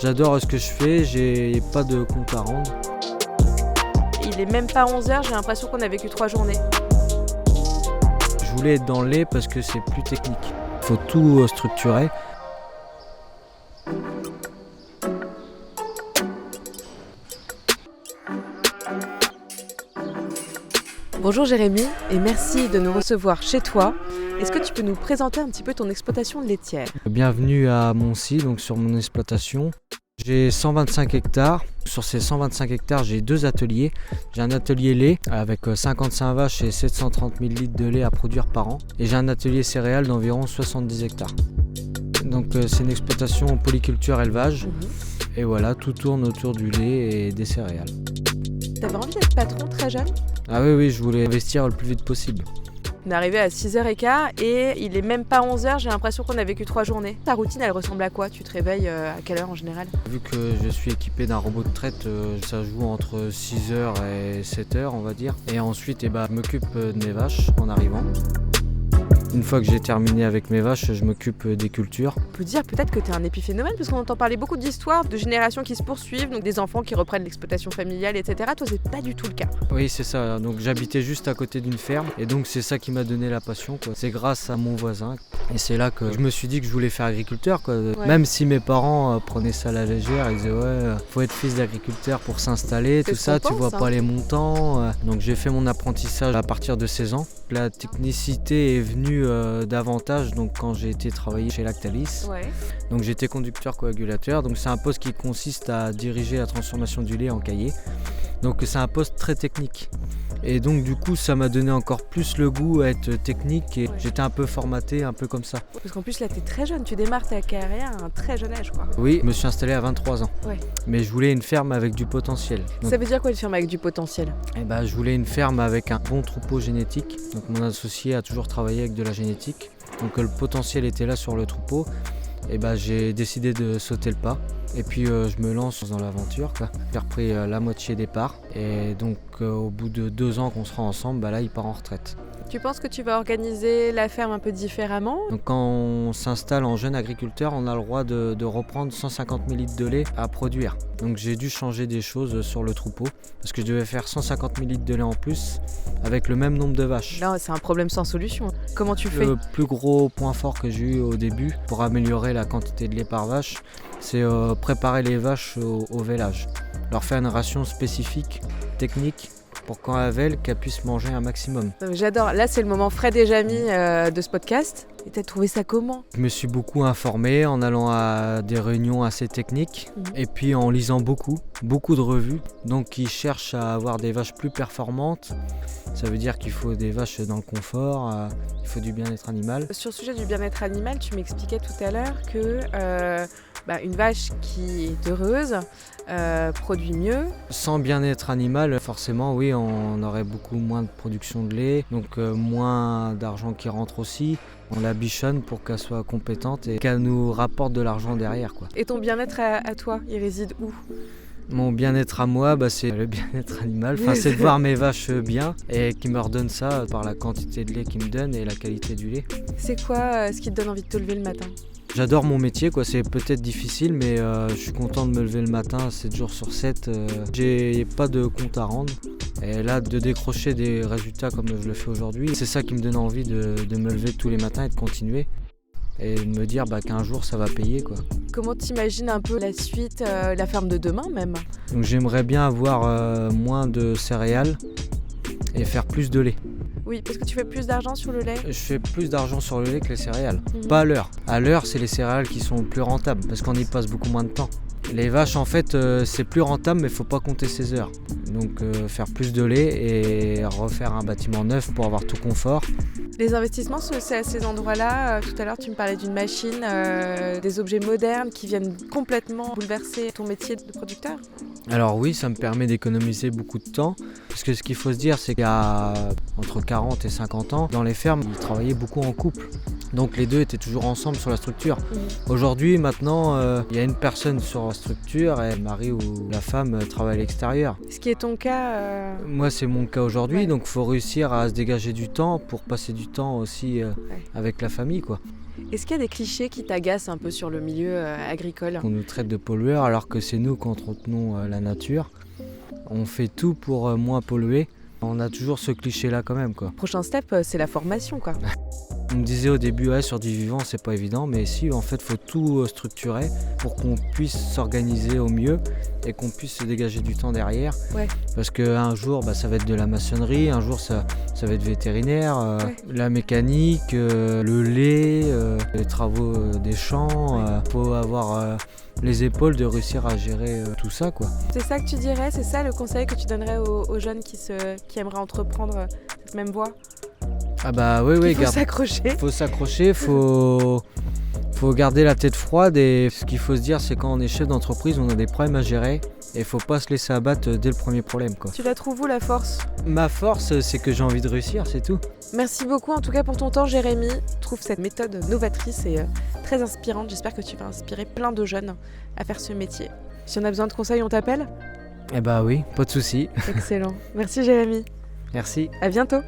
J'adore ce que je fais, j'ai pas de compte à rendre. Il est même pas 11h, j'ai l'impression qu'on a vécu 3 journées. Je voulais être dans le lait parce que c'est plus technique. Il faut tout structurer. Bonjour Jérémy et merci de nous recevoir chez toi. Est-ce que tu peux nous présenter un petit peu ton exploitation laitière ? Bienvenue à Moncy, donc sur mon exploitation. J'ai 125 hectares. Sur ces 125 hectares, j'ai 2 ateliers. J'ai un atelier lait avec 55 vaches et 730 000 litres de lait à produire par an. Et j'ai un atelier céréales d'environ 70 hectares. Donc c'est une exploitation en polyculture élevage. Et voilà, tout tourne autour du lait et des céréales. T'avais envie d'être patron très jeune ? Ah oui, je voulais investir le plus vite possible. On est arrivé à 6h15 et il est même pas 11h, j'ai l'impression qu'on a vécu 3 journées. Ta routine, elle ressemble à quoi ? Tu te réveilles à quelle heure en général ? Vu que je suis équipé d'un robot de traite, ça joue entre 6h et 7h on va dire. Et ensuite, je m'occupe de mes vaches en arrivant. Une fois que j'ai terminé avec mes vaches, je m'occupe des cultures. On peut dire peut-être que tu es un épiphénomène parce qu'on entend parler beaucoup d'histoires, de générations qui se poursuivent, donc des enfants qui reprennent l'exploitation familiale, etc. Toi, c'est pas du tout le cas. Oui, c'est ça. Donc j'habitais juste à côté d'une ferme et donc c'est ça qui m'a donné la passion, quoi. C'est grâce à mon voisin et c'est là que je me suis dit que je voulais faire agriculteur, quoi. Ouais. Même si mes parents prenaient ça à la légère, ils disaient faut être fils d'agriculteur pour s'installer, C'est tout ça, tu vois hein. pas les montants. Donc j'ai fait mon apprentissage à partir de 16 ans. La technicité est venue davantage donc quand j'ai été travailler chez Lactalis. Ouais. Donc j'étais conducteur coagulateur, donc c'est un poste qui consiste à diriger la transformation du lait en caillé. Donc c'est un poste très technique. Et donc du coup ça m'a donné encore plus le goût à être technique et j'étais un peu formaté, un peu comme ça. Parce qu'en plus là t'es très jeune, tu démarres ta carrière à un très jeune âge quoi. Oui, je me suis installé à 23 ans. Ouais. Mais je voulais une ferme avec du potentiel. Donc, Ça veut dire quoi une ferme avec du potentiel ? je voulais une ferme avec un bon troupeau génétique. Donc mon associé a toujours travaillé avec de la génétique. Donc le potentiel était là sur le troupeau. Et j'ai décidé de sauter le pas. Et puis je me lance dans l'aventure, quoi. J'ai repris la moitié des parts. Et donc au bout de 2 ans qu'on sera ensemble, là il part en retraite. Tu penses que tu vas organiser la ferme un peu différemment ? Donc quand on s'installe en jeune agriculteur, on a le droit de reprendre 150 000 litres de lait à produire. Donc j'ai dû changer des choses sur le troupeau parce que je devais faire 150 000 litres de lait en plus avec le même nombre de vaches. Là c'est un problème sans solution. Comment tu fais ? Le plus gros point fort que j'ai eu au début pour améliorer la quantité de lait par vache, c'est préparer les vaches au vélage. Leur faire une ration spécifique, technique, pour quand elles vèlent, qu'elles puissent manger un maximum. J'adore. Là, c'est le moment Fred et Jamy de ce podcast. Et t'as trouvé ça comment ? Je me suis beaucoup informé en allant à des réunions assez techniques et puis en lisant beaucoup de revues donc qui cherchent à avoir des vaches plus performantes. Ça veut dire qu'il faut des vaches dans le confort, il faut du bien-être animal. Sur le sujet du bien-être animal, tu m'expliquais tout à l'heure que une vache qui est heureuse produit mieux. Sans bien-être animal, forcément, oui, on aurait beaucoup moins de production de lait, donc moins d'argent qui rentre aussi. On la bichonne pour qu'elle soit compétente et qu'elle nous rapporte de l'argent derrière, quoi. Et ton bien-être à toi, il réside où ? Mon bien-être à moi, c'est le bien-être animal. C'est de voir mes vaches bien et qui me redonnent ça par la quantité de lait qu'ils me donnent et la qualité du lait. C'est quoi ce qui te donne envie de te lever le matin ? J'adore mon métier, quoi. C'est peut-être difficile, mais je suis content de me lever le matin 7 jours sur 7. J'ai pas de compte à rendre. Et là, de décrocher des résultats comme je le fais aujourd'hui, c'est ça qui me donne envie de me lever tous les matins et de continuer. Et de me dire qu'un jour ça va payer, quoi. Comment t'imagines un peu la suite, la ferme de demain même ? Donc j'aimerais bien avoir moins de céréales et faire plus de lait. Oui, parce que tu fais plus d'argent sur le lait ? Je fais plus d'argent sur le lait que les céréales. Pas à l'heure. À l'heure, c'est les céréales qui sont plus rentables parce qu'on y passe beaucoup moins de temps. Les vaches, en fait, c'est plus rentable, mais il ne faut pas compter ses heures. Donc faire plus de lait et refaire un bâtiment neuf pour avoir tout confort. Les investissements, c'est à ces endroits-là. Tout à l'heure, tu me parlais d'une machine, des objets modernes qui viennent complètement bouleverser ton métier de producteur. Alors oui, ça me permet d'économiser beaucoup de temps. Parce que ce qu'il faut se dire, c'est qu'il y a entre 40 et 50 ans, dans les fermes, ils travaillaient beaucoup en couple. Donc les deux étaient toujours ensemble sur la structure. Aujourd'hui, maintenant, il y a une personne sur la structure et le mari ou la femme travaille à l'extérieur. Ce qui est ton cas Moi, c'est mon cas aujourd'hui, ouais. donc il faut réussir à se dégager du temps pour passer du temps aussi avec la famille, quoi. Est-ce qu'il y a des clichés qui t'agacent un peu sur le milieu agricole? On nous traite de pollueurs alors que c'est nous qui entretenons la nature. On fait tout pour moins polluer. On a toujours ce cliché-là quand même, quoi. Prochain step, c'est la formation, quoi. On me disait au début, ouais, sur du vivant, c'est pas évident, mais si, en fait, faut tout structurer pour qu'on puisse s'organiser au mieux et qu'on puisse se dégager du temps derrière. Ouais. Parce qu'un jour, ça va être de la maçonnerie, un jour, ça va être vétérinaire, Ouais. la mécanique, le lait, les travaux des champs. Faut avoir les épaules de réussir à gérer tout ça, quoi. C'est ça que tu dirais? C'est ça le conseil que tu donnerais aux jeunes qui aimeraient entreprendre cette même voie? Ah bah oui, Il faut s'accrocher. Faut s'accrocher, faut garder la tête froide et ce qu'il faut se dire c'est quand on est chef d'entreprise on a des problèmes à gérer et il faut pas se laisser abattre dès le premier problème, quoi. Tu la trouves où la force? Ma force c'est que j'ai envie de réussir, c'est tout. Merci beaucoup en tout cas pour ton temps Jérémy. Je trouve cette méthode novatrice et très inspirante. J'espère que tu vas inspirer plein de jeunes à faire ce métier. Si on a besoin de conseils, on t'appelle? Eh bah oui, pas de souci. Excellent. Merci Jérémy. Merci. À bientôt.